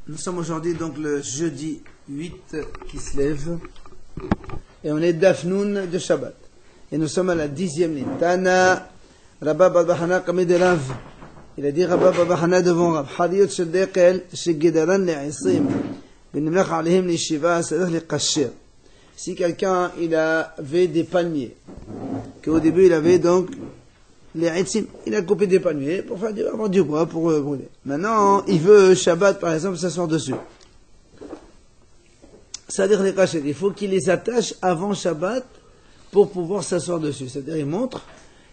Nous sommes aujourd'hui donc le jeudi 8 qui se lève et on est Dafnoun de Shabbat. Et nous sommes à la 10e ligne. Tana, Rabba Babahana Kamid Rav. Il a dit Rabba Babahana devant Rav. Hadiyot Shedekel, Shegedaran Le'isim, Benimlach Alihim Lishiva, c'est-à-dire les Kashir. Si quelqu'un il avait des palmiers, qu'au début il avait donc les Itzim, il a coupé des palmiers pour faire avoir du bois pour brûler. Maintenant, il veut Shabbat par exemple s'asseoir dessus. C'est-à-dire les Kashir, il faut qu'il les attache avant Shabbat pour pouvoir s'asseoir dessus. C'est-à-dire il montre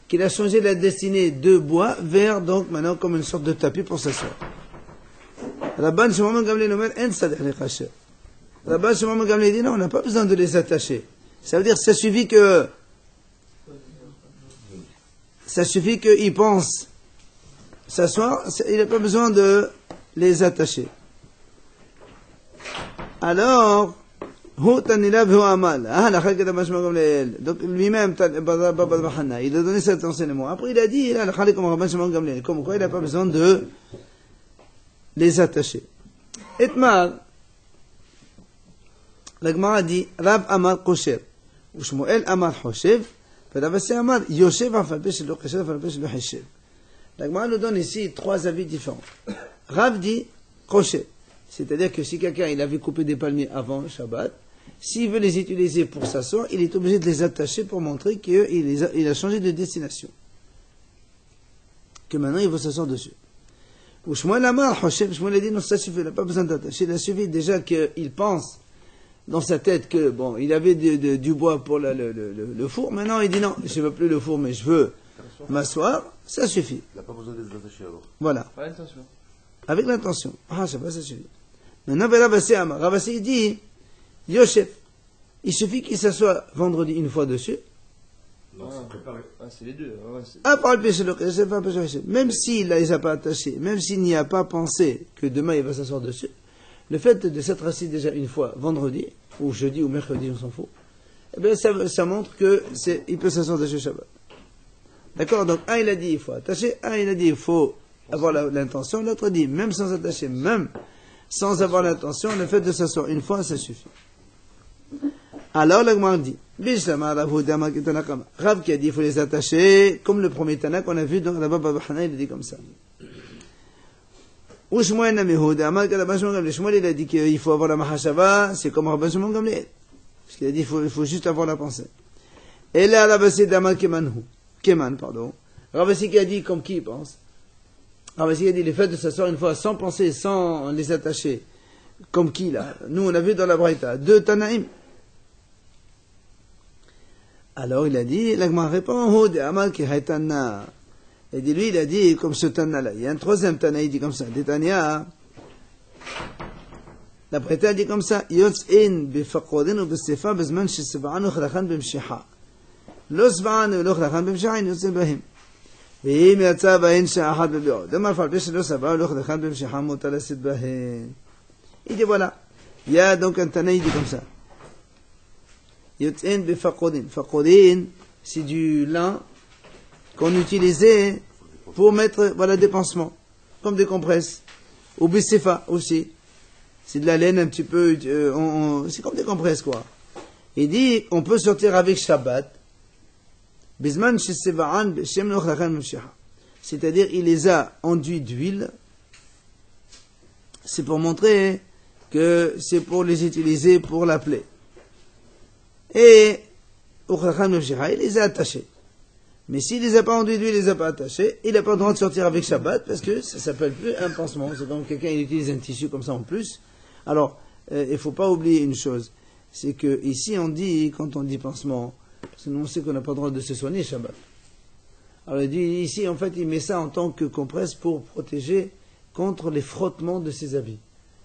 qu'il a changé la destinée de bois vers donc maintenant comme une sorte de tapis pour s'asseoir. Rabban Shimon Gamliel Omer en c'est-à-dire les Kashir. Rabban Shimon Gamliel dit non, on n'a pas besoin de les attacher. Ça veut dire ça suffit qu'il pense s'asseoir, il n'a pas besoin de les attacher. Alors, donc lui-même, il a donné cet enseignement. Après, il a dit, comme quoi il n'a pas besoin de les attacher. Etmar, la Gemara a dit, Rav Amar Kosher, ou Shmuel Amar Hoshev, Rav Assi Amar Yoshev Afalpe Shelo Kosher, Afalpe Shelo Heshev. La Gemara nous donne ici trois avis différents. Rav dit Kosher, c'est-à-dire que si quelqu'un il avait coupé des palmiers avant Shabbat, s'il veut les utiliser pour s'asseoir, il est obligé de les attacher pour montrer qu'il a changé de destination. Que maintenant il veut s'asseoir dessus. Ou Shmuel Amar Hoshev, Shmuel a dit non, ça suffit, il n'a pas besoin d'attacher, il a suffi déjà qu'il pense dans sa tête que, bon, il avait du bois pour le four, maintenant il dit non, je ne veux plus le four, mais je veux m'asseoir, ça suffit. Il n'a pas besoin de les attacher alors. Voilà. Pas l'intention. Avec l'intention. Ah, ça va, ça suffit. Maintenant, Rav Assi Amar. Rav Assi dit, Yosef, il suffit qu'il s'assoie vendredi une fois dessus. Non, c'est préparé. Ah, c'est les deux. Même s'il ne les a pas attachés, même s'il n'y a pas pensé que demain il va s'asseoir dessus, le fait de s'être assis déjà une fois vendredi, ou jeudi, ou mercredi, on s'en fout, eh bien, ça montre qu'il peut s'asseoir dessus Shabbat. D'accord? Donc, un il a dit il faut attacher, un il a dit il faut avoir l'intention, l'autre dit même sans attacher, même sans avoir l'intention, le fait de s'asseoir une fois, ça suffit. Alors, la Gemara dit, Rav qui a dit il faut les attacher, comme le premier Tana qu'on a vu dans la Baba Bahana, il a dit comme ça. Ou Shmuel il a dit qu'il faut avoir la mahashava, c'est comme Rabban Shimon Gamliel. Parce qu'il a dit il faut juste avoir la pensée. Et là, Rav Assi Dama Keman, pardon. Rav Assi qui a dit comme qui il pense. Rav Assi a dit le fait de s'asseoir une fois sans penser, sans les attacher, comme qui là. Nous on a vu dans la Braïta, deux Tanaïm. Alors il a dit, la Gemara répond, et dit lui, il a dit comme ce Tana là. Il y a un troisième Tana, il dit comme ça. Détania, la Braïta dit comme ça, Yotz'in bifaqodin ou b'sefa bezman sheseva'an uchlachan b'mshiha. Lo seva'an uchlachan b'mshiha, in yotz'in bahim. ואם יצא בהן שעה אחת בביעוד, דמר פעל פשע לא סבא, הולך לכאן במשיכה מותר לשאת בהן. Il dit voilà, il y a donc un Tana, il dit comme ça. Yotz'en befaqodin. Faqodin, c'est du lin qu'on utilisait pour mettre, voilà, des pansements, comme des compresses. Ou bisefa aussi. C'est de la laine un petit peu, c'est comme des compresses quoi. Il dit, on peut sortir avec Shabbat, c'est-à-dire il les a enduits d'huile, c'est pour montrer que c'est pour les utiliser pour la plaie. Et il les a attachés. Mais s'il les a pas enduits d'huile, il les a pas attachés, il n'a pas le droit de sortir avec Shabbat parce que ça s'appelle plus un pansement. C'est comme quelqu'un il utilise un tissu comme ça en plus. Alors, il faut pas oublier une chose, c'est que ici on dit, quand on dit pansement, parce que nous on sait qu'on n'a pas le droit de se soigner Shabbat. Alors il dit ici en fait il met ça en tant que compresse pour protéger contre les frottements de ses habits.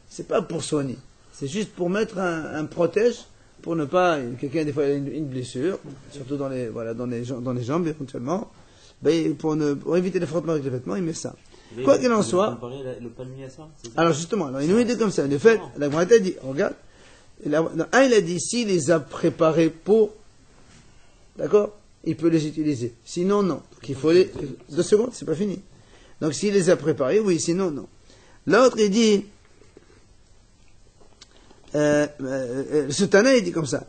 C'est pas pour soigner, c'est juste pour mettre un protège pour ne pas, quelqu'un des fois a une blessure, surtout dans les jambes éventuellement, ben, pour éviter les frottements avec les vêtements il met ça. Quoi qu'il en soit, le palmier à ça, alors justement, alors il nous dit comme ça, le fait, la Gemara a dit, regarde, il a dit s'il les a préparés pour, d'accord, il peut les utiliser. Sinon, non. Donc il faut les... 2 secondes, c'est pas fini. Donc s'il les a préparés, oui, sinon, non. L'autre, il dit, ce Tana, il dit comme ça.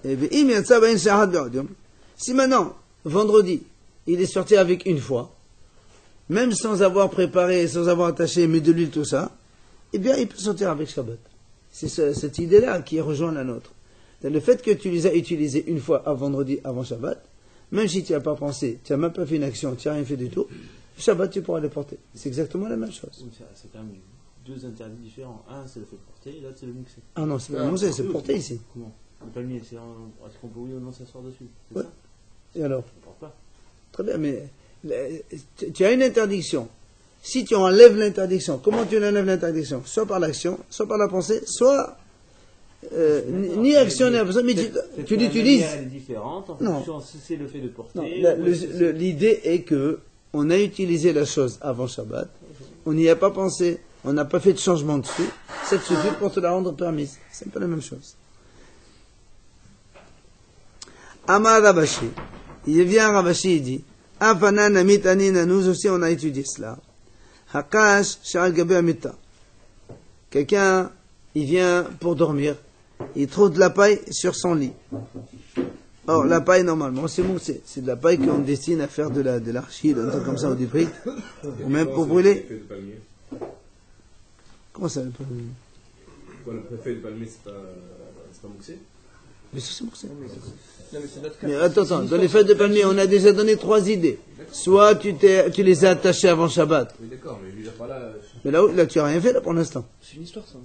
Si maintenant, vendredi, il est sorti avec une fois, même sans avoir préparé, sans avoir attaché, mis de l'huile, tout ça, eh bien, il peut sortir avec Shabbat. C'est cette idée-là qui rejoint la nôtre. Le fait que tu les as utilisés une fois à vendredi, avant Shabbat, même si tu n'as pas pensé, tu n'as même pas fait une action, tu n'as rien fait du tout, Shabbat, tu pourras les porter. C'est exactement la même chose. C'est quand même deux interdits différents. Un, c'est le fait de porter, l'autre, c'est le mouxé. Ah non, c'est pas le mouxé, c'est porter ici. Comment? Le palmier, est-ce qu'on peut oui ou non s'asseoir dessus? Ouais. Et alors? On ne porte pas. Très bien, mais tu as une interdiction. Si tu enlèves l'interdiction, comment tu enlèves l'interdiction? Soit par l'action, soit par la pensée, soit ni action ni action, mais tu l'utilises. Elle est différente en Non. fonction si c'est le fait de porter. Non, l'idée est que on a utilisé la chose avant Shabbat, on n'y a pas pensé, on n'a pas fait de changement dessus, ça te suffit pour te la rendre permise. C'est pas la même chose. Amar Rabashi, il vient Rabashi, il dit, Afana namit anina, nous aussi on a étudié cela. Hakash sha'al gabe amita. Quelqu'un, il vient pour dormir, il trouve de la paille sur son lit. Or, la paille, normalement, c'est moussé. C'est de la paille qu'on destine à faire de l'argile, un truc comme ça, ou du brique. Ou même pour brûler. Comment ça, le palmier? Le fait de palmier, c'est pas moussé? Mais ça, c'est moussé. Mais attends, dans les feuilles de palmier, on a déjà donné 3 idées. Soit tu les as attachées avant Shabbat. Oui, d'accord, mais je veux dire pas là. Mais là, tu n'as rien fait, là, pour l'instant. C'est une histoire, ça.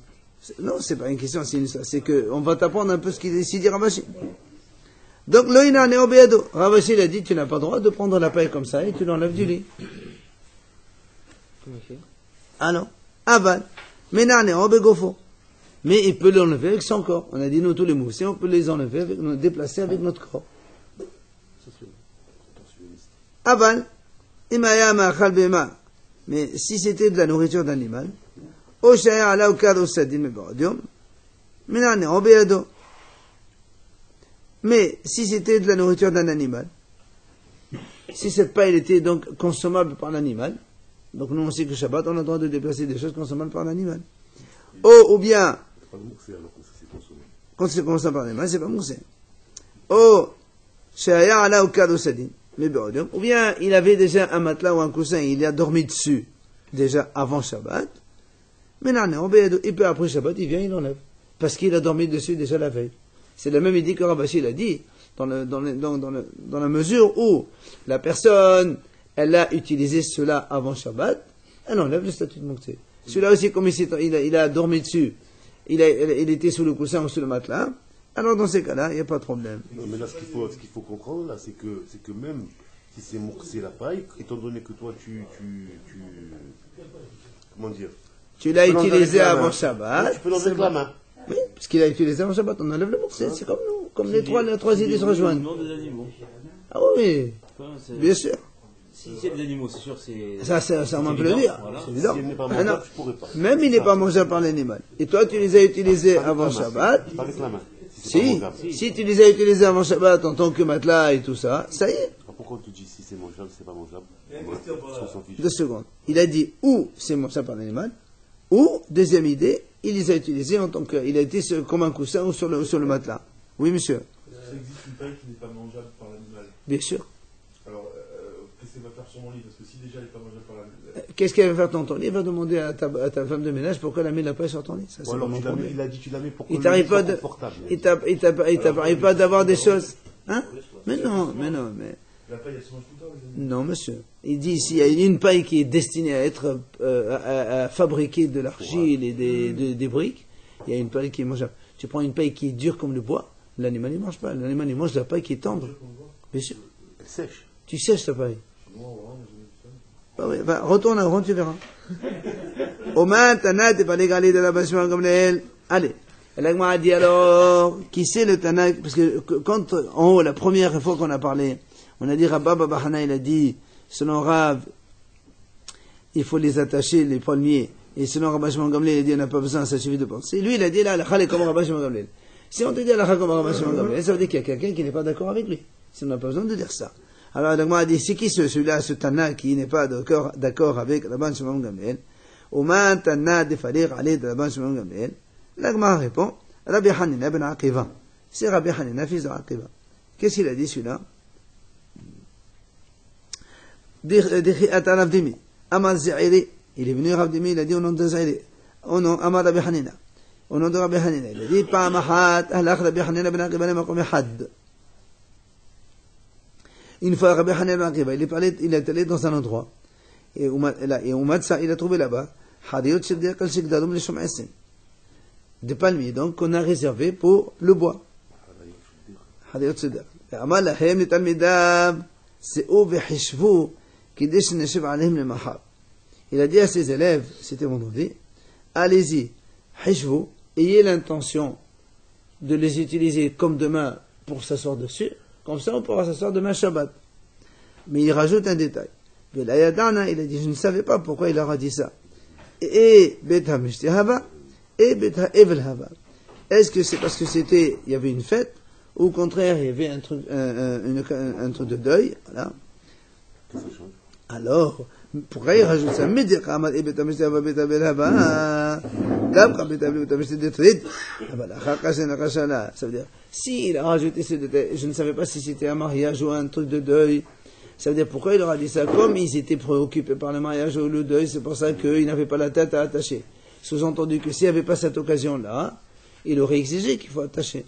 Non, c'est pas une question, c'est une histoire. C'est que, on va t'apprendre un peu ce qu'il décide dit Ravashi. Donc, Loïna Neobeado. Ravashi, il a dit, tu n'as pas le droit de prendre la paille comme ça et tu l'enlèves du lit. Ah non. Aval. Mena Neobegofo. Mais il peut l'enlever avec son corps. On a dit, nous, tous les moussés, on peut les enlever, déplacer avec notre corps. Aval. Imaya Ma'achal Bema. Mais si c'était de la nourriture d'animal, Oshaya ala ukad osadin mebordium, Mena Neobeado. Mais si c'était de la nourriture d'un animal, si cette paille était donc consommable par l'animal, donc nous on sait que Shabbat, on a le droit de déplacer des choses consommables par l'animal. Ou bien, Pas de moussé, alors que c'est consommé. quand c'est consommable par l'animal, c'est pas moussé. Shaya ala ukad osadin mebordium. Ou bien il avait déjà un matelas ou un coussin, il a dormi dessus déjà avant Shabbat. Maintenant, il peut après Shabbat, il vient, il enlève. Parce qu'il a dormi dessus déjà la veille. C'est la même idée que Rabashi l'a dit, dans la mesure où la personne, elle a utilisé cela avant Shabbat, elle enlève le statut de Mouxé. Celui-là aussi, comme il a dormi dessus, il était sous le coussin ou sous le matelas, alors dans ces cas-là, il n'y a pas de problème. Non, mais là, ce qu'il faut comprendre, là, c'est que même si c'est moussé la paille, étant donné que toi, comment dire? Tu l'as utilisé avant Shabbat. Tu peux l'enlever avec la main. Oui, parce qu'il a utilisé avant Shabbat, on enlève le Mouxé. C'est comme nous, comme les trois idées se rejoignent. Des animaux. Ah oui, bien sûr. Si c'est des animaux, c'est sûr, c'est. Ça on peut le dire. Voilà. C'est évident. Si elle n'est pas Ah mangeable, non. tu pourrais pas. Même il n'est pas mangeable par l'animal. Et toi, tu les as utilisés avant Shabbat. Pas avec la main. Si c'est pas Si, mangeable. si tu les as utilisés avant Shabbat en tant que matelas et tout ça, ça y est. Alors, pourquoi tu dis si c'est mangeable, si c'est pas mangeable? On s'en fiche. 2 secondes. Il a dit ou c'est mangeable par l'animal, ou, deuxième idée, il les a utilisés en tant que, il a été comme un coussin ou sur le matelas. Oui, monsieur. Ça existe une paille qui n'est pas mangeable par l'animal. Bien sûr. Alors, qu'est-ce qu'elle va faire sur mon lit? Parce que si déjà elle n'est pas mangeable par l'animal. Qu'est-ce qu'elle va faire dans ton lit? Elle va demander à ta femme de ménage pourquoi elle a mis la paille sur ton lit. Ça, c'est Ou alors, pas mon problème. il a dit tu la mets pour que Il le t'arrive lit soit pas de, confortable. il t'arrive pas d'avoir des choses, hein? Mais non. La paille, elle se mange tout le temps, les animaux. Non, monsieur. Il dit s'il y a une paille qui est destinée à être à fabriquer de l'argile et des briques, il y a une paille qui est mangeable. Tu prends une paille qui est dure comme le bois, l'animal ne mange pas. L'animal il mange de la paille qui est tendre. Bien sûr. Elle sèche. Tu sèches ta paille. Ah oui, retourne avant, tu verras. Oman, Tana, t'es pas légalé de la bâtiment comme elle. Allez. L'agma a dit alors, qui c'est le Tana? Parce que quand, en haut, la première fois qu'on a parlé, on a dit Rabba Babahana, il a dit, selon Rav, il faut les attacher, les palmiers. Et selon Rabba Shimon Gamliel, il a dit, on n'a pas besoin, ça suffit de penser. Lui, il a dit, là, la est comme Rabba Shimon Gamliel. Si on te dit la comme Rabba Shimon Gamliel, ça veut dire qu'il y a quelqu'un qui n'est pas d'accord avec lui. Si on n'a pas besoin de dire ça. Alors, l'agma a dit, c'est qui celui-là, ce Tana, qui n'est pas d'accord avec Rabba Shimon Gamliel? Oman Tana de Falir, allez de Rabba Shimon Gamliel. L'agma répond, Rabbi Hanina ben Aqiva. C'est Rabbi Hanina, fils de Aqiva. Qu'est-ce qu'il a dit celui-là? Amar Za'iri. Il est venu Rabbi Dimi, il a dit au nom de Za'iri. Au nom, Amar Rabbi Hanina. Au nom de Rabbi Hanina. Il a dit, Pa'amahat, Ahlach Rabbi Hanina ben Aqiva, le makom had. Une fois, Rabbi Hanina ben Aqiva, il est allé dans un endroit. Et Umadsa, il a trouvé là-bas, Hadiyot Shiddiq al-Shigdalum li Shum'asin. Des palmiers, donc, qu'on a réservé pour le bois. Hadiyot Shiddiq. Amal lahem li talmidam, se'u v'hishvu, kidesh neshiv alayhim le mahab. Il a dit à ses élèves, c'était vendredi, allez-y, hishvu, ayez l'intention de les utiliser comme demain pour s'asseoir dessus, comme ça on pourra s'asseoir demain Shabbat. Mais il rajoute un détail. Il a dit, je ne savais pas pourquoi il leur a dit ça. Et Bet HaMishtehava, et Bet HaEvelhava. Est-ce que c'est parce que il y avait une fête, ou au contraire, il y avait un truc de deuil, voilà. Alors, pourquoi il rajoute ça? Ça veut dire, s'il a rajouté ce détail, je ne savais pas si c'était un mariage ou un truc de deuil. Ça veut dire, pourquoi il leur a dit ça? Comme ils étaient préoccupés par le mariage ou le deuil, c'est pour ça qu'ils n'avaient pas la tête à attacher. Sous-entendu que s'il n'y avait pas cette occasion-là, il aurait exigé qu'il faut attacher.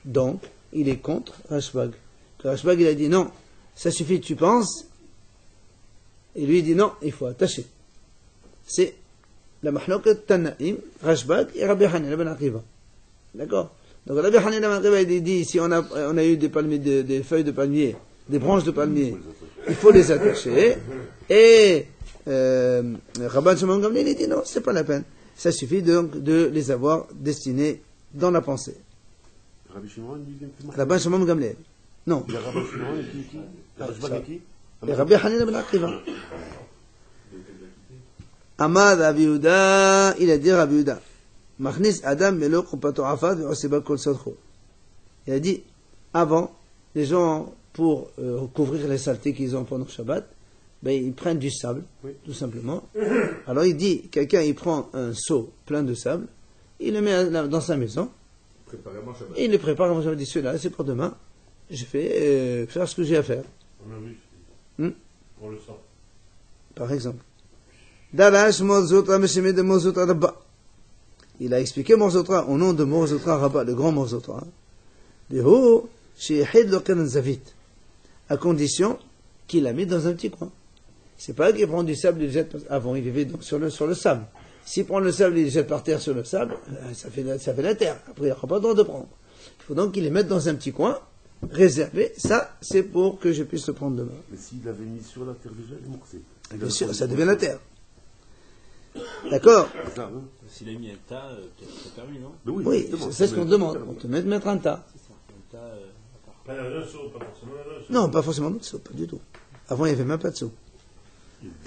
Donc, il est contre Rashbag. Rashbag, il a dit non, ça suffit, tu penses. Et lui, il dit non, il faut attacher. C'est la mahlouka Tanaïm, Rashbag et Rabbi Hanina ben Aqiva. D'accord? Donc Rabbi Hanina ben Aqiva, il dit, si on a eu des palmiers, des feuilles de palmier, des branches de palmier, il faut les attacher. Et Rabban Shimon Gamliel, il dit non, c'est pas la peine. Ça suffit donc de les avoir destinés dans la pensée. Rabban Shimon Gamliel. Non. Il y a Rabban Shimon et qui? Rashbag et qui? Et Rabbi Hanina ben Aqiva. Amad Rabbi Yehuda, il a dit Rabbi Yehuda, Machnis Adam melo kupato afad ve'oseba kol sodcho. Il a dit, avant, les gens, pour couvrir les saletés qu'ils ont pendant le Shabbat, ben, ils prennent du sable, oui, tout simplement. Alors il dit, quelqu'un, il prend un seau plein de sable, il le met dans sa maison, et il le prépare avant Shabbat. Il dit, celui-là, c'est pour demain, je vais faire ce que j'ai à faire. Pour le sang. Par exemple. Dalash Morzotra Meshemé de Morzotra Rabba. Il a expliqué Morzotra au nom de Morzotra Rabba, le grand Morzotra. Beho, Shehid Lokan Zavit. À condition qu'il l'a mis dans un petit coin. C'est pas qu'il prend du sable et le jette. Avant, il vivait donc sur le sable. S'il prend le sable et le jette par terre sur le sable, ça fait la terre. Après, il n'aura pas le droit de prendre. Il faut donc qu'il les mette dans un petit coin, réservé. Ça, c'est pour que je puisse le prendre demain. Mais s'il l'avait mis sur la terre déjà, il est morcé. Bien sûr, ça devient la terre. D'accord? S'il a mis un tas, c'est permis, non? Oui, c'est ce qu'on demande. On te met de mettre un tas. C'est ça, un tas Pas un seau, pas forcément un seau. Non, pas forcément un seau, pas du tout. Avant, il n'y avait même pas de seau.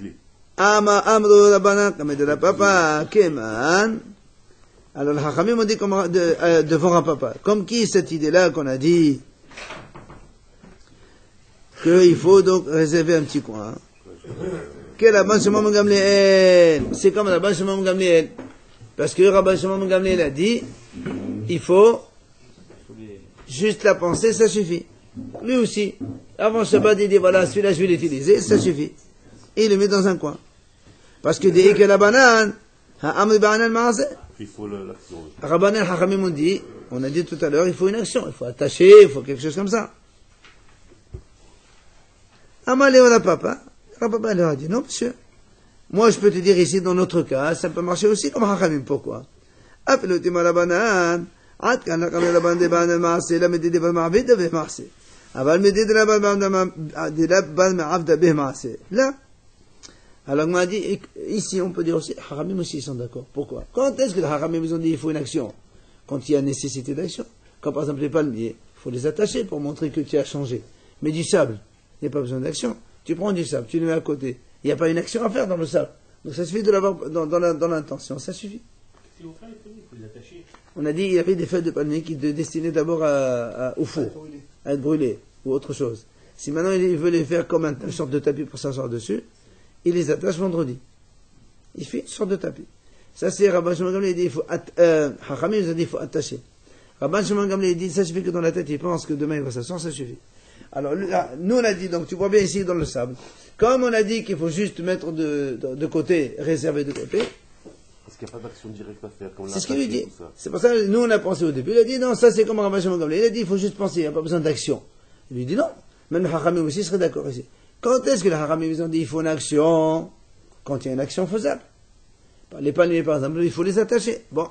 Il est Amro Rabbanan, comme de la papa, Keman. Alors, le Hachamim ont dit devant un papa. Comme qui cette idée-là qu'on a dit qu'il faut donc réserver un petit coin. Que Rabban Shimon Gamliel, c'est comme Rabban Shimon Gamliel. Parce que Rabban Shimon Gamliel a dit, il faut juste la pensée, ça suffit. Lui aussi. Avant Shabbat, il dit, voilà, celui-là, je vais l'utiliser, ça suffit. Et il le met dans un coin. Parce que dès que la banane, il faut l'action. Rabban el-Hachamim ont dit, on a dit tout à l'heure, il faut une action, il faut attacher, il faut quelque chose comme ça. Amalé on papa. Papa leur a dit, non, monsieur. Moi, je peux te dire ici, dans notre cas, ça peut marcher aussi comme Hachamim. Pourquoi? Appelez-moi la banane. Là, alors on m'a dit, ici on peut dire aussi, Hachamim aussi ils sont d'accord. Pourquoi? Quand est-ce que les Hachamim ils ont dit il faut une action? Quand il y a nécessité d'action. Quand par exemple les palmiers, il faut les attacher pour montrer que tu as changé. Mais du sable, il n'y a pas besoin d'action. Tu prends du sable, tu le mets à côté. Il n'y a pas une action à faire dans le sable. Donc ça suffit de l'avoir dans l'intention, ça suffit. Si on fait les palmiers, il faut les attacher. On a dit il y avait des feuilles de palmier qui étaient destinées d'abord au four, à être brûlées, ou autre chose. Si maintenant il veut les faire comme une sorte de tapis pour s'asseoir dessus, il les attache vendredi. Il fait une sorte de tapis. Ça, c'est Rabban Shimon Gamliel, il dit, Chachamim nous a dit, il faut attacher. Rabban Shimon Gamliel dit, ça suffit que dans la tête, il pense que demain il va s'asseoir, ça suffit. Alors, là, nous on a dit, donc tu vois bien ici dans le sable, comme on a dit qu'il faut juste mettre de côté, réserver de côté, Parce qu'il n'y a pas d'action directe à faire. c'est ce qu'il lui dit. C'est pour ça que nous on a pensé au début, il a dit, non, ça c'est comme Rabban Shimon Gamliel, il a dit, il faut juste penser, il n'y a pas besoin d'action. Il lui dit, non, même le Chachamim aussi serait d'accord ici. Quand est-ce que le Chachamim ils ont dit, il faut une action? Quand il y a une action faisable. Les palmiers, par exemple, il faut les attacher. Bon.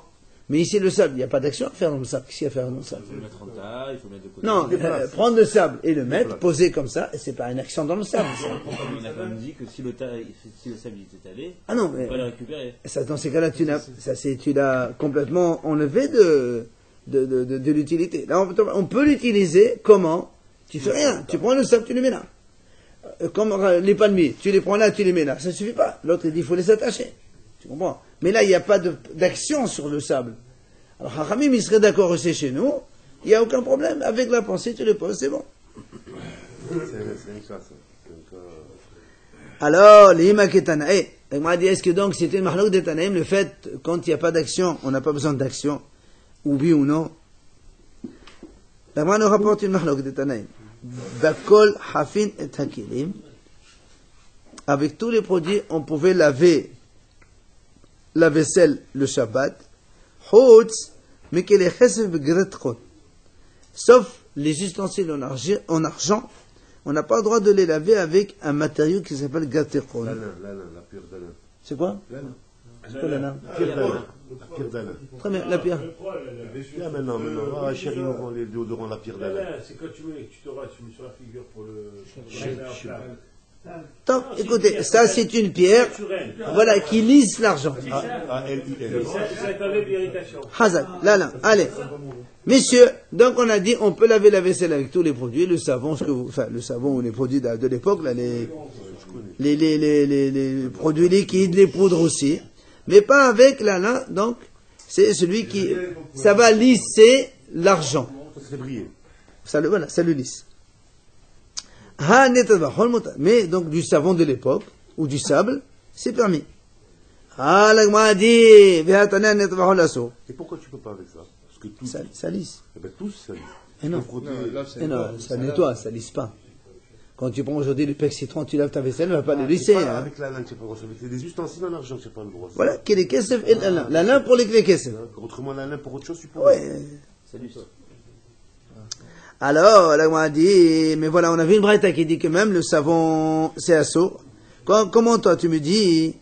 Mais ici, le sable, il n'y a pas d'action à faire dans le sable. Qu'est-ce qu'il y a à faire dans le sable? Il faut le mettre en tas, il faut le mettre de côté. Non, prendre le sable et le mettre, poser comme ça, et c'est pas une action dans le sable. Ça. On a quand même dit que si le sable il était allé, Ah non, on mais peut le récupérer. ça, dans ces cas-là, tu l'as complètement enlevé de l'utilité. Là, on peut l'utiliser comment? Tu fais rien. Tu prends le sable, tu le mets là. Comme les palmiers, tu les prends là, tu les mets là. Ça suffit pas. L'autre, il dit, il faut les attacher. Tu comprends? Mais là, il n'y a pas d'action sur le sable. Alors, Chachamim, il serait d'accord aussi chez nous. Il n'y a aucun problème. Avec la pensée, tu le poses, c'est bon. C'est un cas, ça. Alors, l'ima ketanaïm. Il m'a dit, est-ce que donc c'était une mahlok de Tanaïm, le fait, quand il n'y a pas d'action, on n'a pas besoin d'action, ou oui ou non? La nous rapporte une mahlok de Tanaïm. Bakol hafin et hakilim. Avec tous les produits, on pouvait laver la vaisselle le Shabbat. Chutz, mais que les chesef begretchot. Sauf les ustensiles en argent, on n'a pas le droit de les laver avec un matériau qui s'appelle gatechon. La pierre d'Alain. C'est quoi? C'est quoi la lin? La pierre d'Alain. Très bien, la pierre. Là, maintenant. Ah, chérie, on vend les déodorants, la pierre d'Alain. C'est quand tu te rases, tu mets sur la figure pour le. Top, écoutez, ça c'est une pierre, voilà, qui lisse l'argent. A-L-I-N. Ça t'enlève l'irritation. Hazak, là, allez. Messieurs, donc on a dit, on peut laver la vaisselle avec tous les produits, le savon, le savon ou les produits de l'époque, là, les produits liquides, les poudres aussi, mais pas avec la lin, donc, c'est celui qui, ça va lisser l'argent. C'est brillé. Ça le lisse. Mais donc du savon de l'époque, ou du sable, c'est permis. Et pourquoi tu peux pas avec ça? Parce que tous. Ça lisse. Eh ben, tous, ça lisse. Et non. Et non, ça nettoie, ça lisse pas. Quand tu prends aujourd'hui le pec citron, tu laves ta vaisselle, elle ne va pas le lisser. Hein. Avec la lin, tu n'as pas le droit. C'est des ustensiles en argent, tu n'as pas le droit. Voilà, qui est les kesef et la lin. La lin pour les kesef. Autrement, la lin pour autre chose, tu peux. Ouais. Ça lisse. Alors, là, on a dit, mais voilà, on a vu une braïta qui dit que même le savon, c'est assaut. Comment toi, tu me dis,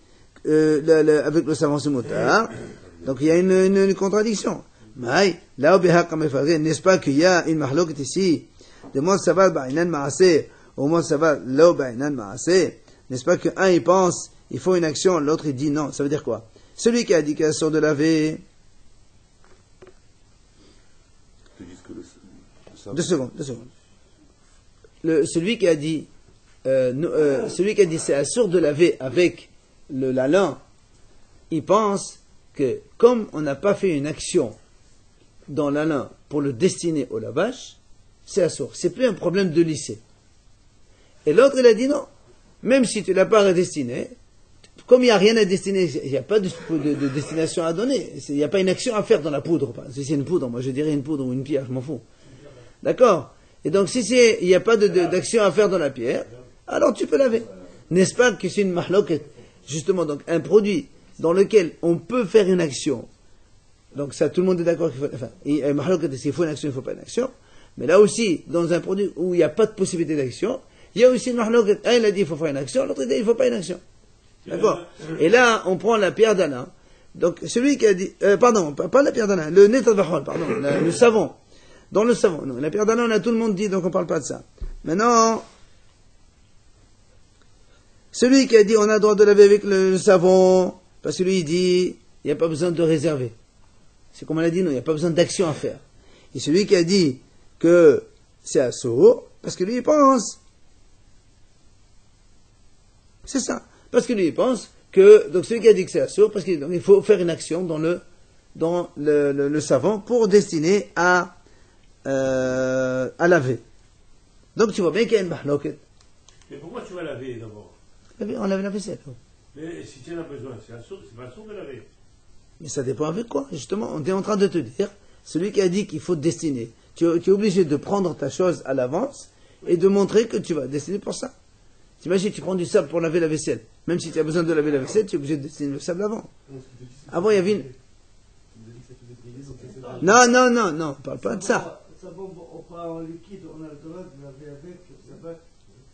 avec le savon, c'est motard. Donc, il y a une contradiction. Mais, là, n'est-ce pas qu'il y a une mahloket ici, de moi, ça va, ba'inan ma'aseh, au moins, ça va, là, ba'inan ma'aseh. N'est-ce pas qu'un, il pense, il faut une action, l'autre, il dit non. Ça veut dire quoi? Celui qui a dit qu'il sort de laver, Deux secondes. Celui qui a dit, c'est assuré de laver avec la lin, il pense que comme on n'a pas fait une action dans la lin pour le destiner au lavage, c'est assuré. C'est plus un problème de lisser. Et l'autre, il a dit non. Même si tu ne l'as pas redestiné, comme il n'y a rien à destiner, il n'y a pas de destination à donner. Il n'y a pas une action à faire dans la poudre. Si c'est une poudre, moi je dirais une poudre ou une pierre, je m'en fous. D'accord? Et donc, si il n'y a pas d'action à faire dans la pierre, alors tu peux laver. N'est-ce pas que c'est une mahloket? Justement, donc, un produit dans lequel on peut faire une action. Donc, ça, tout le monde est d'accord qu'il faut, enfin, un mahloket, s'il faut une action, il ne faut pas une action. Mais là aussi, dans un produit où il n'y a pas de possibilité d'action, il y a aussi une mahloket. Un, il a dit, il faut faire une action, l'autre, il dit, il ne faut pas une action. D'accord? Et là, on prend la pierre d'Alain. Donc, celui qui a dit, pardon, pas la pierre d'Alain, le netavachol, pardon, le savon. Dans le savon. Non, la pierre d'Alain, on a tout le monde dit, donc on ne parle pas de ça. Maintenant, celui qui a dit on a le droit de laver avec le savon, parce que lui il dit, il n'y a pas besoin de réserver. C'est comme on a dit, non, il n'y a pas besoin d'action à faire. Et celui qui a dit que c'est assourd, parce que lui il pense. C'est ça. Parce que lui il pense que, donc celui qui a dit que c'est assourd, parce qu'il faut faire une action dans le savon pour destiner à laver. Donc tu vois bien qu'il y a une mahloket. Mais pourquoi tu vas laver d'abord? On lave la vaisselle. Mais si tu en as besoin, c'est pas assourd de laver. Mais ça dépend avec quoi, justement. On est en train de te dire, celui qui a dit qu'il faut destiner, tu es obligé de prendre ta chose à l'avance et de montrer que tu vas destiner pour ça. T'imagines, tu prends du sable pour laver la vaisselle. Même si tu as besoin de laver la vaisselle, tu es obligé de destiner le sable avant. Avant, il y avait une... Non, on parle pas de ça.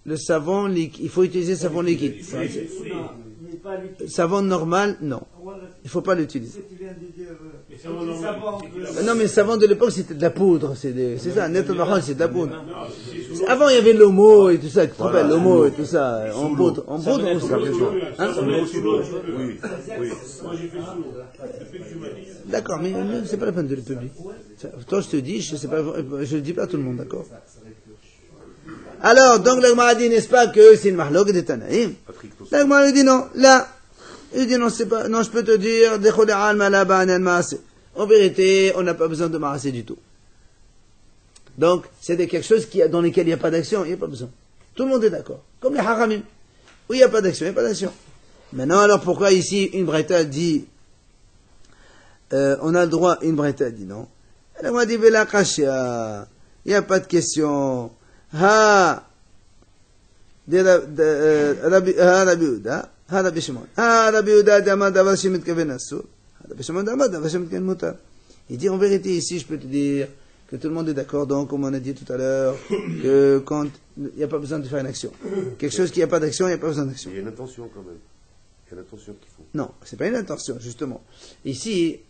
Le savon liquide, il faut utiliser savon liquide. Savon normal, non. Il ne faut pas l'utiliser. Non, mais le savon de l'époque, c'était de la poudre. C'est ça, net marron, c'est de la poudre. Avant, il y avait l'homo et tout ça. Tu te rappelles, l'homo et tout ça. En poudre, on se rappelle ça. Hein? D'accord, mais c'est pas la peine de le publier. Toi, je te dis, je le dis pas à tout le monde, d'accord? Alors, donc, l'Agmara dit, n'est-ce pas, que c'est une mahlok de Tanaïm? L'Agmara dit non, là. Il dit non, c'est pas, non, je peux te dire, en vérité, on n'a pas besoin de maasé du tout. Donc, c'est quelque chose dans lequel il n'y a pas d'action, il n'y a pas besoin. Tout le monde est d'accord. Comme les haramim. Où il n'y a pas d'action, il n'y a pas d'action. Maintenant, alors pourquoi ici, une braïta dit, on a le droit, une braïta dit non? Elle m'a dit, Vela Kashia, il n'y a pas de question. Ha Rabbi Uda, ha Rabbi Shimon. Ha Rabbi Uda d'Amad Davar Shemitkaven Assur. Ha Rabbi Shimon d'Amad Davar Shemitkaven Mutar. Il dit en vérité ici, je peux te dire que tout le monde est d'accord, donc, comme on a dit tout à l'heure, que quand il n'y a pas besoin de faire une action. Quelque chose qui n'a pas d'action, il n'y a pas besoin d'action. Il y a une intention quand même. Il y a une intention qu'il faut. Non, c'est pas une intention, justement. Ici,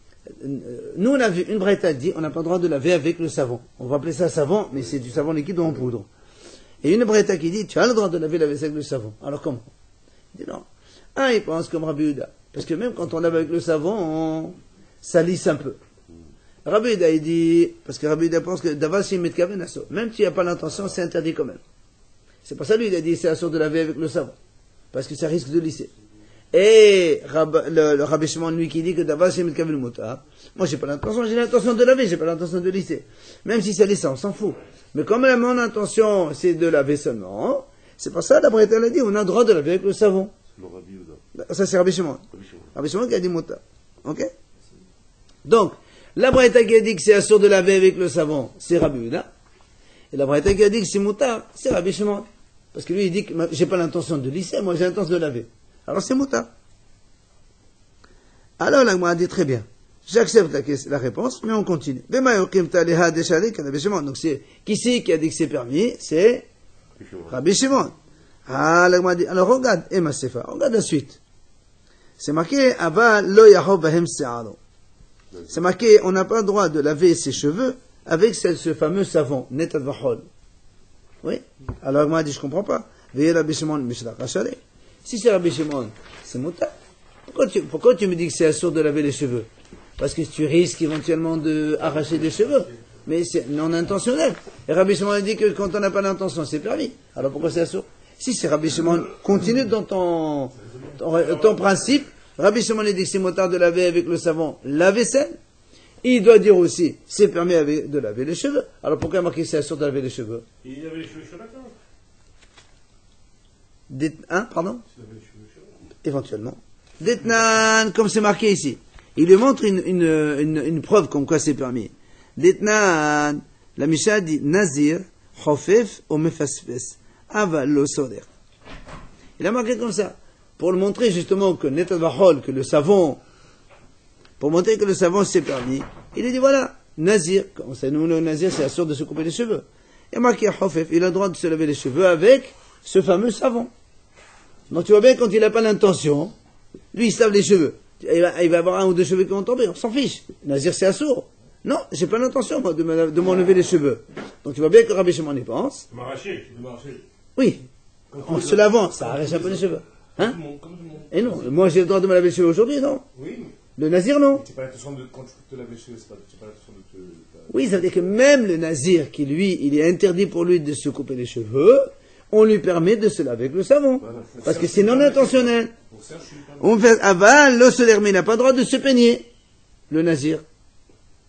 nous on a vu, une braïta dit, on n'a pas le droit de laver avec le savon. On va appeler ça savon, mais c'est du savon liquide ou en poudre. Et une braïta qui dit, tu as le droit de laver la vaisselle avec le savon. Alors comment? Il dit non. Il pense comme Rabbi Uda. Parce que même quand on lave avec le savon, ça lisse un peu. Rabbi Uda, il dit, parce que Rabbi Uda pense que d'avant, s'il met de kaven, même si tu n'as pas l'intention, c'est interdit quand même. C'est pour ça lui, il a dit, c'est assuré de laver avec le savon. Parce que ça risque de lisser. Et le Rabbi Shimon, lui, qui dit que d'abord, c'est Mitkavel Moutar. Moi, j'ai pas l'intention, j'ai l'intention de laver, j'ai pas l'intention de lisser. Même si ça lisse, on s'en fout. Mais comme mon intention, c'est de laver seulement, c'est pour ça, d'après elle a dit, on a le droit de laver avec le savon. Le Rabbi Uda. Ça, c'est Rabbi Shimon. Rabbi Shimon qui a dit Moutar. Ok? Donc, la Braïta qui a dit que c'est assuré de laver avec le savon, c'est Rabbi Uda. Et la Braïta qui a dit que c'est Moutar, c'est Rabbi Shimon. Parce que lui, il dit que j'ai pas l'intention de lisser, moi, j'ai l'intention de laver. Alors c'est Mouta. Alors l'Agma a dit très bien. J'accepte la réponse, mais on continue. Donc c'est qui c'est qui a dit que c'est permis? C'est Rabbi Shimon. L'Agma a dit, alors regarde, Emma Sefa, regarde la suite. C'est marqué, Ava lo yahob bahem se'aro. C'est marqué, on n'a pas le droit de laver ses cheveux avec ce fameux savon, netat vachol. Oui? Alors l'Agma a dit, je comprends pas. Veillez Rabbi Shimon, mishlach hashare. Si c'est Rabbi Shimon, c'est Mouta. Pourquoi tu me dis que c'est assuré de laver les cheveux? Parce que tu risques éventuellement d'arracher des cheveux. Mais c'est non intentionnel. Et Rabbi Shimon a dit que quand on n'a pas l'intention, c'est permis. Alors pourquoi c'est assuré? Si c'est Rabbi Shimon, continue dans ton principe. Rabbi Shimon a dit que c'est Mouta de laver avec le savon la vaisselle. Il doit dire aussi, c'est permis de laver les cheveux. Alors pourquoi marquer que c'est assuré de laver les cheveux? Il avait les cheveux sur la table. Pardon? Éventuellement. Detnan, comme c'est marqué ici. Il lui montre une preuve comme quoi c'est permis. Detnan, la Misha dit Nazir, Chofef, ou Mefasfes, Aval, lo Soder. Il a marqué comme ça. Pour le montrer justement que Netat Vachol, que le savon, pour montrer que le savon c'est permis, il a dit voilà, Nazir, comme ça, nous le Nazir c'est assuré de se couper les cheveux. Il a marqué Chofef, il a le droit de se laver les cheveux avec ce fameux savon. Donc tu vois bien, quand il n'a pas l'intention, lui il se lave les cheveux. Il va avoir un ou deux cheveux qui vont tomber, on s'en fiche. Nazir c'est assourd. Non, j'ai pas l'intention moi, de m'enlever les cheveux. Donc tu vois bien que Rabbi Shimon y pense. M'arracher. Oui. En se lavant, ça arrache un peu les cheveux. Hein? Et non, moi j'ai le droit de me laver les cheveux aujourd'hui, non? Oui. Le Nazir, non? C'est pas l'intention de, quand tu te laves les cheveux, c'est pas l'intention de te... Oui, ça veut dire que même le Nazir, qui lui, il est interdit pour lui de se couper les cheveux, on lui permet de se laver avec le savon. Voilà, parce que c'est non intentionnel. On fait aval, le soler, mais il n'a pas le droit de se peigner, le Nazir.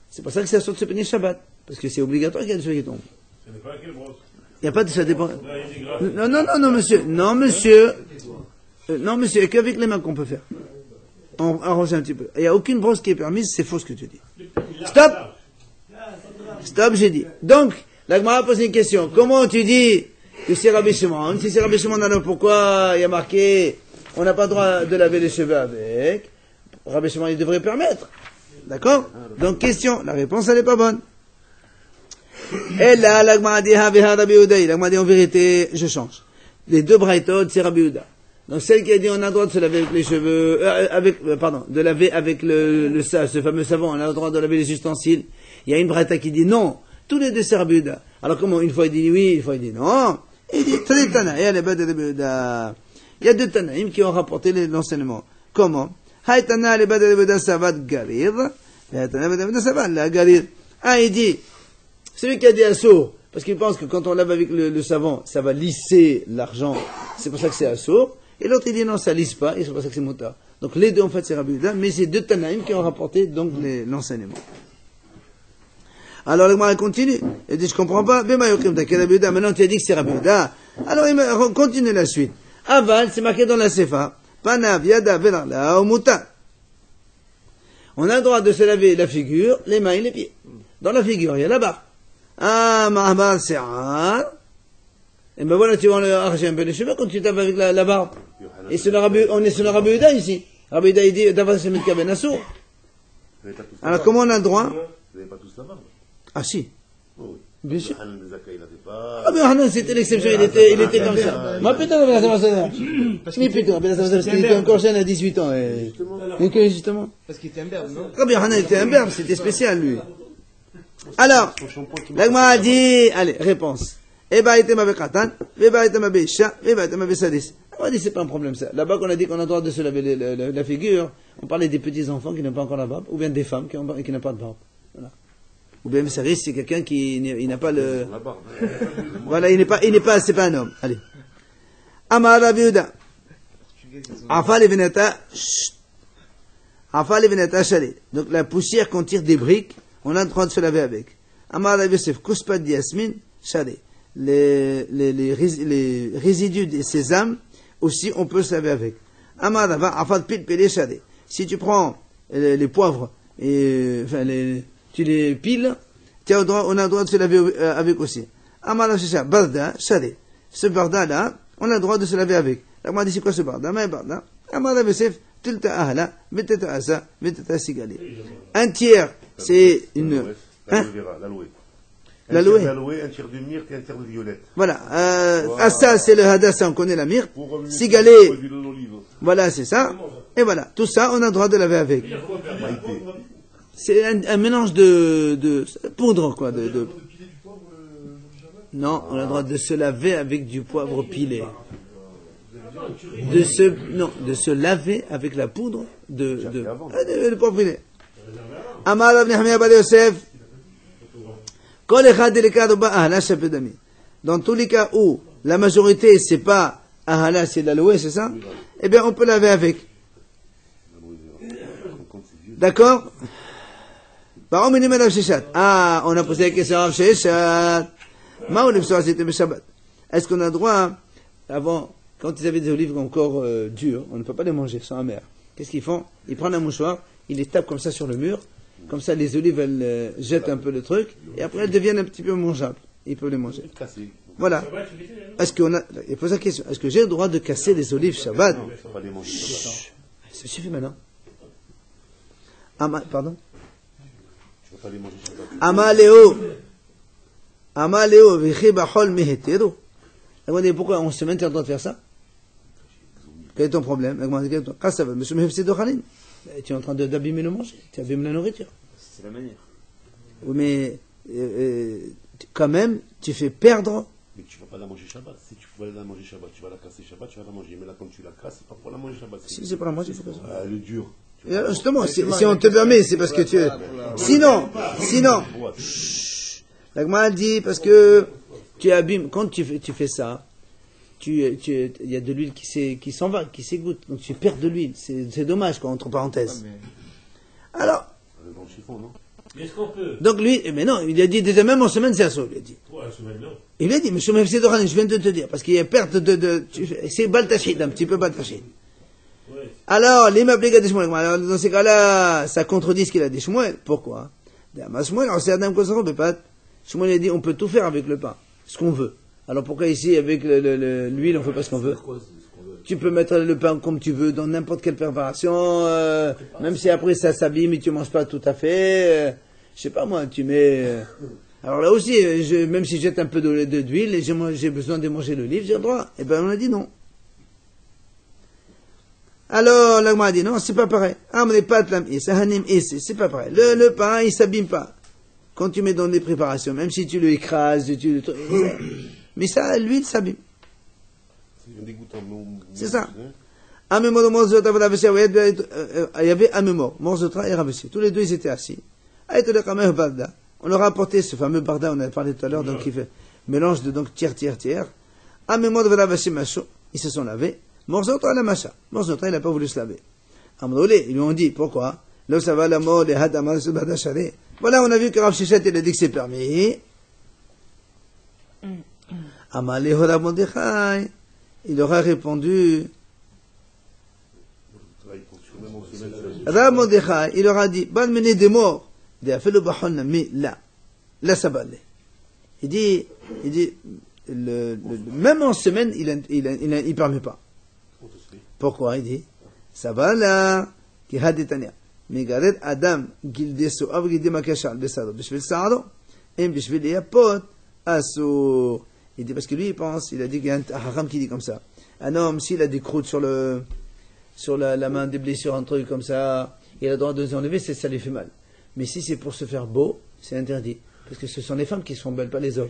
C'est pour ça que c'est assuré de se peigner Shabbat. Parce que c'est obligatoire qu'il y ait des cheveux qui tombent. Ça dépend à quelle brosse. Il n'y a pas de ça dépend. Non, monsieur. Non, monsieur. Non, monsieur, qu'avec les mains qu'on peut faire. on arrange un petit peu. Il n'y a aucune brosse qui est permise, c'est faux ce que tu dis. Stop! Stop, j'ai dit. Donc, la Gemara a posé une question. Comment tu dis que c'est Rabbi Shimon? Si c'est Rabbi Shimon, alors pourquoi il y a marqué on n'a pas le droit de laver les cheveux avec? Rabbi Shimon, il devrait permettre. D'accord? Donc, question. La réponse, elle n'est pas bonne. Et là, la Gemara dit, Rabbi Yehuda. La Gemara dit, en vérité, je change. Les deux braïtotes, c'est Rabbi Yehuda. Donc, celle qui a dit, on a le droit de se laver avec les cheveux, de laver avec ce fameux savon, on a le droit de laver les ustensiles. Il y a une braïta qui dit non. Tous les deux, c'est Rabbi Yehuda. Alors, comment? Une fois, il dit oui, une fois, il dit non. Et il dit, Tana. Et elle est bête de Rabbi Yehuda. Il y a deux Tanaïm qui ont rapporté l'enseignement. Comment? Haïtana, les bête de Rabbi Yehuda, Savad Garir. Haïtana, les bête de Rabbi Yehuda, Savad la Garir. Ah, il dit, celui qui a dit assour, parce qu'il pense que quand on lave avec le savon, ça va lisser l'argent. C'est pour ça que c'est assour. Et l'autre, il dit non, ça lisse pas, et c'est pour ça que c'est motard. Donc les deux, en fait, c'est Rabbi Yehuda, mais c'est deux Tanaïm qui ont rapporté donc l'enseignement. Alors, le Gemara continue. Il dit, je comprends pas. Maintenant, tu as dit que c'est Rabbi Yehuda. Alors, il continue la suite. Aval, c'est marqué dans la Sefa. Panav, Yada, Velarla, Omuta. On a le droit de se laver la figure, les mains et les pieds. Dans la figure, il y a la barbe. Ah, Mahabar, c'est rare. Et ben voilà, tu vas arracher un peu les cheveux quand tu tapes avec la barbe. Et on est sur le Rabbi Yehuda ici. Rabbi Yehuda, il dit, d'abord, c'est Mitka Ben Assour. Alors, comment on a le droit? Vous n'avez pas tous la barbe. Ah, si. Oui. Bien sûr. Hanan Bezaka, il n'avait pas. Ah, mais Hanan, c'était l'exception, il était comme ça. Mais putain, mais putain, parce qu'il était encore jeune à 18 ans. Justement. Parce qu'il était un berbe, non? Rabbi Hanan était un berbe, c'était spécial, lui. Alors, la Gemara a dit, allez, réponse. Eba était ma bekatan, Eba était ma beisha, Eba était ma besadis. On a dit, c'est pas un problème, ça. Là-bas, qu'on a dit qu'on a le droit de se laver la figure, on parlait des petits enfants qui n'ont pas encore la barbe, ou bien des femmes qui n'ont pas de barbe. Voilà. Ou bien, ça risque, c'est quelqu'un qui n'a pas le, voilà, il n'est pas, c'est pas un homme. Allez. Amar Rabbi Yehuda. Afa leveneta, Afa leveneta chalet. Donc, la poussière qu'on tire des briques, on a le droit de se laver avec. Amar Rabbi Yosef, kuspat diasmin, chalet. Les résidus des sésames, aussi, on peut se laver avec. Amar Rabbi, Afa pil pelé chalet. Si tu prends les poivres, et, enfin, tu les piles, on a le droit de se laver avec aussi. Amar Rabbi Yosef, barda, chalet. Ce barda-là, on a le droit de se laver avec. La Gemara dit, c'est quoi ce barda? Mais barda. Amar Rabbi Yosef, tilta ahla, meteta asa, meteta sigale. Un tiers, c'est une, hein? L'aloe. L'aloe, un tiers de myrte et un tiers de violette. Voilà. Asa, c'est le hadassa, on connaît la myrte. Sigale. Voilà, c'est ça. Et voilà. Tout ça, on a le droit de laver avec. C'est un mélange de poudre, quoi, Non, on a le droit de se laver avec du poivre pilé. De se laver avec la poudre de poivre pilé. Amar Rabbi Nehemiah bar Yosef, Kol echad delikad ba ahala shapedami. Dans tous les cas où la majorité c'est pas ahala, c'est de l'aloe, c'est ça? Eh bien, on peut laver avec. D'accord? Ah, on a posé la question à Rav Sheshat. Est-ce qu'on a le droit, avant, quand ils avaient des olives encore dures, on ne peut pas les manger, sont amères. Qu'est-ce qu'ils font? Ils prennent un mouchoir, ils les tapent comme ça sur le mur, comme ça les olives elles jettent un peu le truc, et après elles deviennent un petit peu mangeables. Ils peuvent les manger. Voilà. Est-ce qu'on a, il pose la question, est-ce que j'ai le droit de casser les olives Shabbat? Chut. Ça suffit maintenant. Pardon? Amaleo, Vichi Bachol Mehetero. Pourquoi on se met en train de faire ça? Quel est ton problème? Tu es en train d'abîmer le manger, tu abîmes la nourriture. C'est la manière. Oui, mais quand même, tu fais perdre. Mais tu ne vas pas la manger Shabbat. Si tu pouvais la manger Shabbat, tu vas la casser Shabbat, tu vas la manger. Mais là, quand tu la casses, c'est pas pour la manger Shabbat. Si c'est pour la manger, il faut que ça. Elle est dure. Justement, si on te permet, c'est parce que tu es. Sinon, la Gemara dit parce que tu abîmes. Quand tu fais ça, il y a de l'huile qui s'en va, qui s'égoutte. Donc tu perds de l'huile. C'est dommage, quoi, entre parenthèses. Alors. Dans le chiffon, non? Est-ce qu'on peut? Donc lui, mais non, il a dit déjà même en semaine c'est assaut, il a dit. Ouais, en semaine, non. Il a dit, mais je viens de te dire, parce qu'il y a perte c'est baltachid, un petit peu baltachid. Ouais. Alors, les m'appliquent des Shmuel. Alors, dans ces cas-là, ça contredit ce qu'il a dit Shmuel. Pourquoi? Shmuel, alors c'est Adam Kosaro, Shmuel a dit, on peut tout faire avec le pain. Ce qu'on veut. Alors pourquoi ici, avec l'huile, on fait pas ce qu'on veut? Tu peux mettre le pain comme tu veux, dans n'importe quelle préparation, même si après ça s'abîme et tu manges pas tout à fait, je sais pas moi, tu mets, alors là aussi, même si je jette un peu d'huile et j'ai besoin de manger le livre, j'ai le droit. Eh ben, on a dit non. Alors, l'agma a dit non, c'est pas pareil. C'est pas pareil. Le pain, il s'abîme pas. Quand tu mets dans des préparations, même si tu le écrases, mais ça, l'huile s'abîme. C'est ça. Il y avait Amémor, Morzotra et Ravessi. Tous les deux, ils étaient assis. On leur a apporté ce fameux barda, on a parlé tout à l'heure, donc il fait mélange de donc tiers. Amémor de Ravessi Macho, ils se sont lavés. Morzotra la Macha. Morzotra, il n'a pas voulu se laver. Amrolé, ils lui ont dit, pourquoi? Là, ça va la mort des Hadamal Subhadashare. Voilà, on a vu que Rav Shechet, il a dit que c'est permis. Amalé Hora Mordechai. Il aura répondu, Rav Mordechai, il aura dit, Ban mené des morts, de Afelo Bahon, mais là, ça va aller. Il dit, même en semaine, il permet pas. Pourquoi? Il dit, ça va là, qui hadetania. Megaret Adam, Gilde Soav, Gilde Makashal, Besado, Bishvil Saado, et Bishvil Yapot, Asso. Il dit parce que lui il pense, il a dit qu'il y a un haram qui dit comme ça. Un homme s'il a des croûtes sur la main, des blessures, un truc comme ça, il a le droit de les enlever, ça lui fait mal. Mais si c'est pour se faire beau, c'est interdit. Parce que ce sont les femmes qui se font belles, pas les hommes.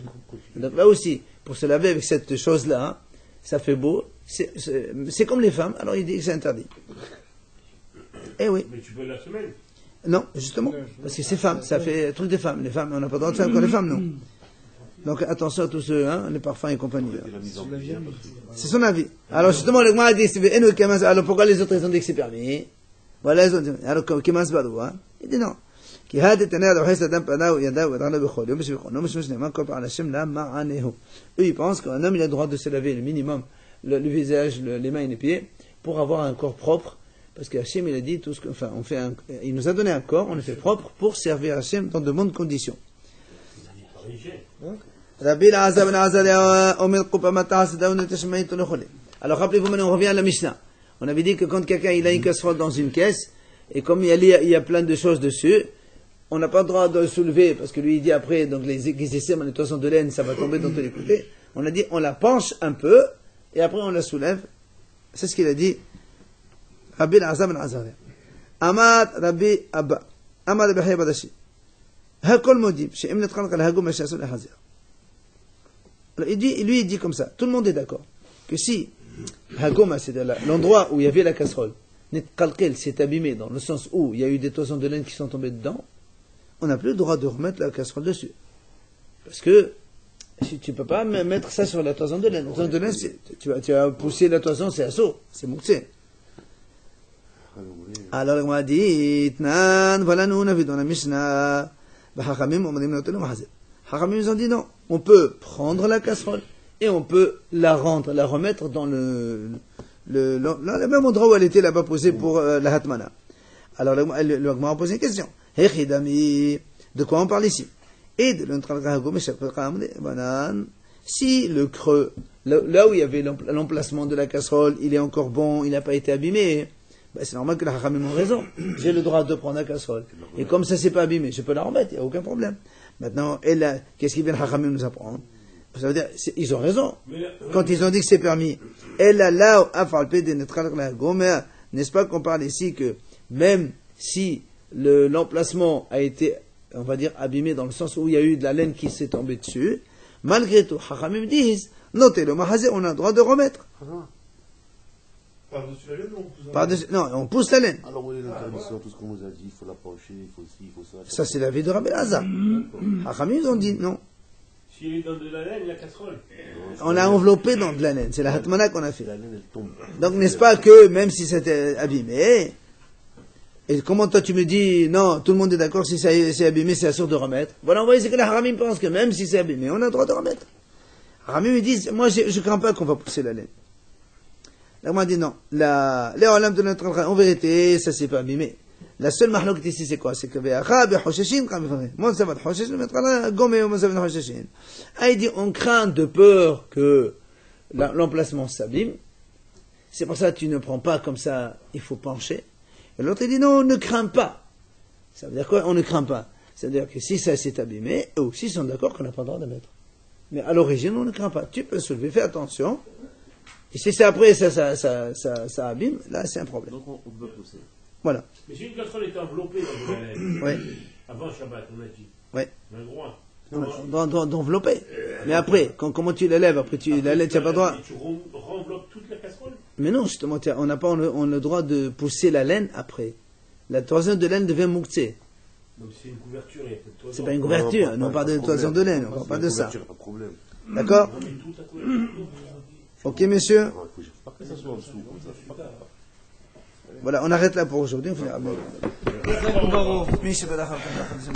Donc là aussi, pour se laver avec cette chose-là, ça fait beau, c'est comme les femmes, alors il dit que c'est interdit. Eh oui. Mais tu peux la semaine. Non, justement, parce que c'est femmes, ça fait truc des femmes. Les femmes, on n'a pas le droit de faire comme les femmes, non. Donc attention à tous ceux, les parfums et compagnie. C'est son avis. Alors justement, le a dit, alors pourquoi les autres ils ont dit que c'est permis? Voilà, ils ont dit, alors Kemas Badou, il dit non. Eux ils pensent qu'un homme il a le droit de se laver le minimum, le visage, les mains et les pieds, pour avoir un corps propre. Parce que Hachem il a dit tout ce que, enfin, il nous a donné un corps, on le fait propre pour servir Hachem dans de bonnes conditions. Alors rappelez-vous maintenant, on revient à la Mishnah. On avait dit que quand quelqu'un il a une casserole dans une caisse, et comme il y a plein de choses dessus, on n'a pas le droit de le soulever, parce que lui il dit après, donc les essais, les toisons de laine, ça va tomber dans tous les côtés. On a dit, on la penche un peu, et après on la soulève. C'est ce qu'il a dit. Rabbi al-Azam al-Azari. Amad Rabbi Abba. Amad Rabbi Badashi. Hakol Modib. She'im netchalk al-hagum al-shasul al-hazir. Il dit comme ça. Tout le monde est d'accord. Que si Hagoma, c'est l'endroit où il y avait la casserole, netchalkel s'est abîmé dans le sens où il y a eu des toisons de laine qui sont tombées dedans, on n'a plus le droit de remettre la casserole dessus. Parce que si tu ne peux pas mettre ça sur la toison de laine. La toison de laine, tu vas pousser la toison, c'est assaut, c'est mouxé. Alors on m'a dit, voilà nous on a vu dans la Mishnah, Hachamim nous ont dit non, on peut prendre la casserole et on peut la remettre dans le même endroit où elle était là-bas posée pour la Hatmana. Alors le Gmara a posé une question. De quoi on parle ici? Et de si le creux, là où il y avait l'emplacement de la casserole, il est encore bon, il n'a pas été abîmé, c'est normal que la Hachamim ont raison. J'ai le droit de prendre la casserole. Et comme ça s'est pas abîmé, je peux la remettre, il n'y a aucun problème. Maintenant, qu'est-ce qu'ils viennent Hachamim nous apprendre? Ça veut dire, ils ont raison. Quand ils ont dit que c'est permis. N'est-ce pas qu'on parle ici que même si l'emplacement a été, on va dire, abîmé dans le sens où il y a eu de la laine qui s'est tombée dessus, malgré tout, Hachamim disent, notez le mahazé, on a le droit de remettre. Par-dessus la laine ou on pousse Par-dessus, non, on pousse la laine. Alors où est l'interdiction, tout ce qu'on nous a dit, il faut la pencher, il faut ci, il faut ça. Ça, c'est l'avis de Rabbi Lazar. Hachamim, ils ont dit non. S'il est dans de la laine, la casserole. On l'a enveloppé dans de la laine. C'est la hatmana qu'on a fait. La laine, elle tombe. Donc, n'est-ce pas que, même si c'était abîmé, et comment toi tu me dis, non, tout le monde est d'accord, si c'est abîmé, c'est sûr de remettre. Voilà, on voit ici que la Haramim pense que même si c'est abîmé, on a le droit de remettre. Haramim, ils disent, moi, je crains pas qu'on va pousser la laine. La Gemara dit non. Les olam de notre en vérité, ça s'est pas abîmé. La seule mahlok ici, c'est quoi? C'est que il dit, on craint de peur que l'emplacement s'abîme. C'est pour ça que tu ne prends pas comme ça, il faut pencher. Et l'autre, il dit non, on ne craint pas. Ça veut dire quoi? On ne craint pas. C'est-à-dire que si ça s'est abîmé, eux aussi sont d'accord qu'on n'a pas le droit de mettre. Mais à l'origine, on ne craint pas. Tu peux soulever, fais attention. Et si c'est après, ça abîme, là, c'est un problème. Donc on peut pousser. Voilà. Mais si une casserole est enveloppée dans de la laine, Oui. avant Shabbat, on a dit, Oui. on a le droit. D'envelopper. Mais après, comment tu l'élèves? Après, la laine, tu n'as pas le droit. Et tu renveloppes toute la casserole? Mais non, justement, on n'a pas le droit de pousser la laine après. La toison de laine devient mouktsé. Donc c'est une couverture, il y a peut-être toison. C'est pas une couverture, on parle de toison de laine, on parle pas de ça. Pas de problème. D'accord? Non, mais toute la couverture. Ok, messieurs? Il faut pas que ça soit en dessous, comme ça. Faut pas- Voilà, on arrête là pour aujourd'hui, on finira.